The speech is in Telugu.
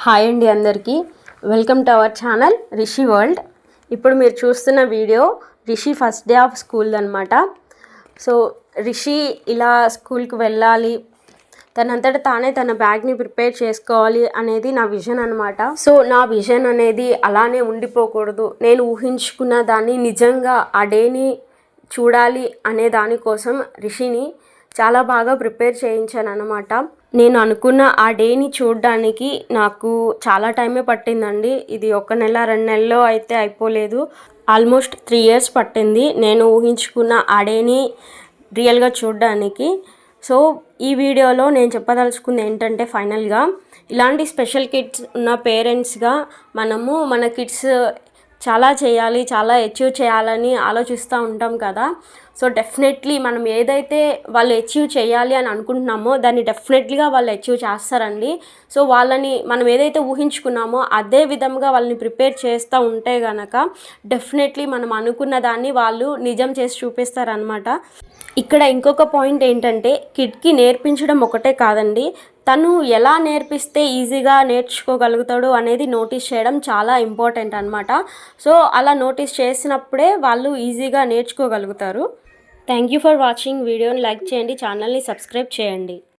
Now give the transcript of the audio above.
హాయ్ అండి అందరికీ welcome to our channel Rishi world. ఇప్పుడు మీరు చూస్తున్న video Rishi first day of school అనమాట. సో రిషి ఇలా స్కూల్కి వెళ్ళాలి, తనంతట తానే తన బ్యాగ్ని ప్రిపేర్ చేసుకోవాలి అనేది నా విజన్ అనమాట. సో నా విజన్ అనేది అలానే ఉండిపోకూడదు, నేను ఊహించుకున్న దాన్ని నిజంగా ఆ డేని చూడాలి అనే దానికోసం రిషిని చాలా బాగా ప్రిపేర్ చేయించాను అనమాట. నేను అనుకున్న ఆ డేని చూడడానికి నాకు చాలా టైమే పట్టిందండి. ఇది 1 నెల 2 నెలల్లో అయితే అయిపోలేదు, ఆల్మోస్ట్ 3 years పట్టింది నేను ఊహించుకున్న ఆ డేని రియల్గా చూడడానికి. సో ఈ వీడియోలో నేను చెప్పదలుచుకుంది ఏంటంటే, ఫైనల్గా ఇలాంటి స్పెషల్ కిడ్స్ ఉన్న పేరెంట్స్గా మనము మన కిడ్స్ చాలా చేయాలి, చాలా అచీవ్ చేయాలని ఆలోచిస్తూ ఉంటాం కదా. సో డెఫినెట్లీ మనం ఏదైతే వాళ్ళు అచీవ్ చేయాలి అని అనుకుంటున్నామో దాన్ని డెఫినెట్లీగా వాళ్ళు అచీవ్ చేస్తారండి. సో వాళ్ళని మనం ఏదైతే ఊహించుకున్నామో అదే విధంగా వాళ్ళని ప్రిపేర్ చేస్తూ ఉంటే కనుక డెఫినెట్లీ మనం అనుకున్న దాన్ని వాళ్ళు నిజం చేసి చూపిస్తారనమాట. ఇక్కడ ఇంకొక పాయింట్ ఏంటంటే, కిడ్కి నేర్పించడం ఒకటే కాదండి, తను ఎలా నేర్పిస్తే ఈజీగా నేర్చుకోగలుగుతాడు అనేది నోటీస్ చేయడం చాలా ఇంపార్టెంట్ అనమాట. సో అలా నోటీస్ చేసినప్పుడే వాళ్ళు ఈజీగా నేర్చుకోగలుగుతారు. Thank you for watching. వీడియోని లైక్ చేయండి, ఛానల్ని సబ్స్క్రైబ్ చేయండి.